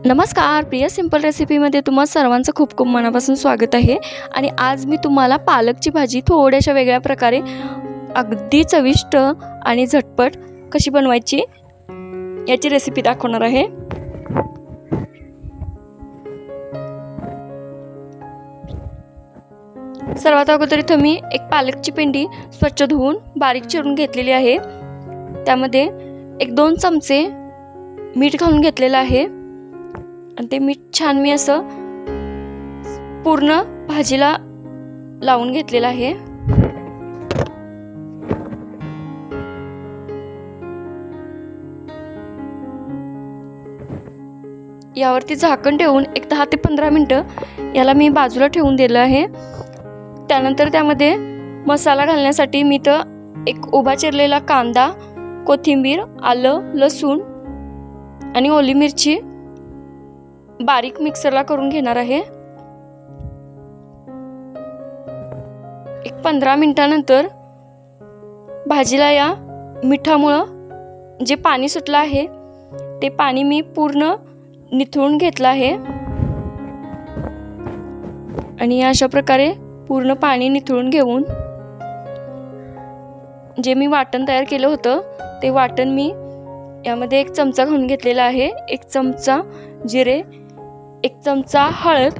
नमस्कार, प्रिय सिंपल रेसिपीमध्ये तुम्हा सर्वांचं खूप खूप मनापासून स्वागत आहे। आणि आज मी तुम्हाला पालकची भाजी थोड्याशा वेगळ्या प्रकारे अगदी चविष्ट आणि झटपट कशी बनवायची याची रेसिपी दाखवणार आहे। सर्वात अगोदर इथं मी एक पालकची पेंडी स्वच्छ धुवून बारीक चिरून घेतलेली आहे। त्यामध्ये 1-2 चमचे मीठ घालून घेतलेलं आहे आणि ते मीठ छान मी असं पूर्ण भाजीला लावून घेतलेलं आहे। यावरती झाकण ठेवून एक 10 ते 15 मिनिटं याला मी बाजूला ठेवून दिलं आहे। त्यानंतर त्यामध्ये मसाला घालण्यासाठी मी तर एक उभा चिरलेला कांदा, कोथिंबीर, आलं, लसूण आणि ओली मिरची बारीक मिक्सरला करून घेणार आहे। एक 15 मिनिटांनंतर भाजीला या मिठामुळे जे पाणी सुटलं आहे ते पाणी मी पूर्ण निथळून घेतलं आहे आणि अशा प्रकारे पूर्ण पाणी निथळून घेऊन जे मी वाटण तयार केलं होतं ते वाटण मी यामध्ये 1 चमचा घालून घेतलेला आहे। 1 चमचा जिरे, 1 चमचा हळद,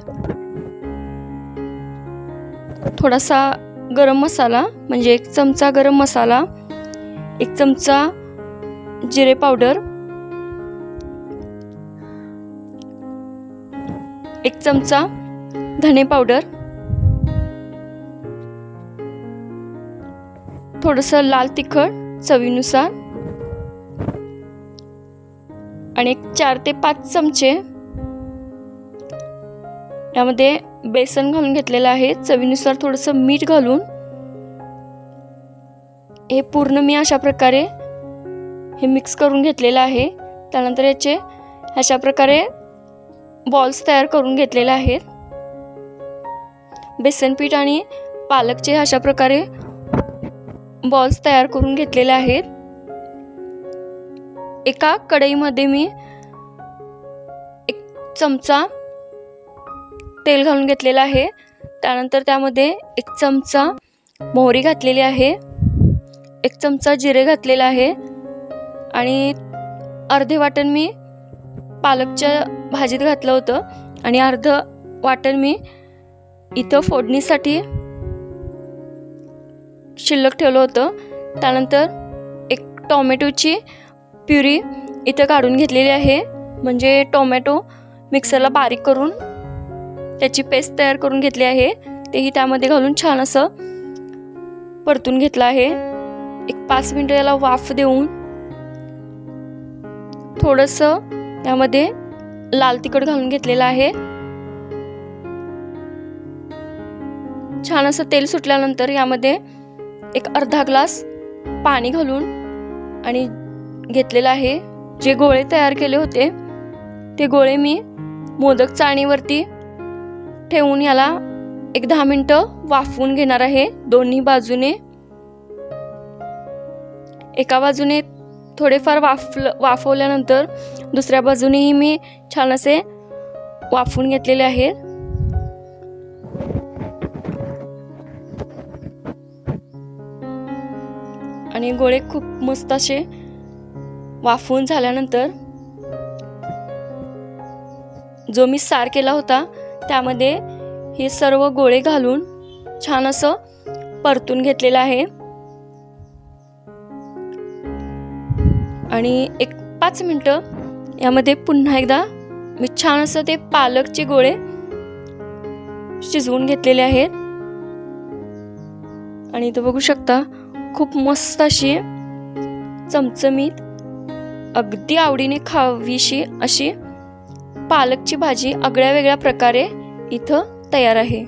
थोडासा गरम मसाला म्हणजे 1 चमचा गरम मसाला, 1 चमचा जिरे पावडर, 1 चमचा धने पावडर, थोडंसं लाल तिखट चवीनुसार आणि 4 ते 5 चमचे यामध्ये बेसन घालून घेतलेलं आहे। चवीनुसार थोडंसं मीठ घालून हे पूर्ण मी अशा प्रकारे हे मिक्स करून घेतलेलं आहे। त्यानंतर याचे अशा प्रकारे बॉल्स तयार करून घेतलेले आहेत। बेसन पीठ आणि पालकचे अशा प्रकारे बॉल्स तयार करून घेतलेले आहेत। एका कढईमध्ये मी 1 चमचा तेल घालून घेतलेला आहे। त्यानंतर त्यामध्ये 1 चमचा मोहरी घातलेली आहे, 1 चमचा जिरे घातलेला आहे आणि अर्धे वाटण मी पालकच्या भाजीत घातलं होतं आणि अर्ध वाटण मी इथं फोडणीसाठी शिल्लक ठेवलं होतं। त्यानंतर 1 टोमॅटोची प्युरी इथं काढून घेतलेली आहे, म्हणजे टोमॅटो मिक्सरला बारीक करून त्याची पेस्ट तयार करून घेतली आहे। तेही त्यामध्ये घालून छान असं परतून घेतलं आहे। एक 5 मिनिटं याला वाफ देऊन थोडंसं त्यामध्ये लाल तिखट घालून घेतलेलं आहे। छान असं तेल सुटल्यानंतर यामध्ये एक अर्धा ग्लास पाणी घालून आणि घेतलेला आहे। जे गोळे तयार केले होते ते गोळे मी मोदक चाळणीवरती ठेवून याला एक 10 मिनिटं वाफवून घेणार आहे। दोन्ही बाजूने एका बाजूने थोडेफार वाफवल्यानंतर दुसऱ्या बाजूनेही मी छान असे वाफवून घेतलेले आहेत। आणि गोळे खूप मस्त असे वाफवून झाल्यानंतर जो मी सार केला होता त्यामध्ये हे सर्व गोळे घालून छान असं परतून घेतलेलं आहे आणि एक 5 मिनिटं यामध्ये पुन्हा एकदा मी छान असं ते पालकचे गोळे शिजवून घेतलेले आहेत। आणि इथं बघू शकता खूप मस्त अशी चमचमीत अगदी आवडीने खावीशी अशी पालकची भाजी आगळ्या वेगळ्या प्रकारे इथं तयार आहे।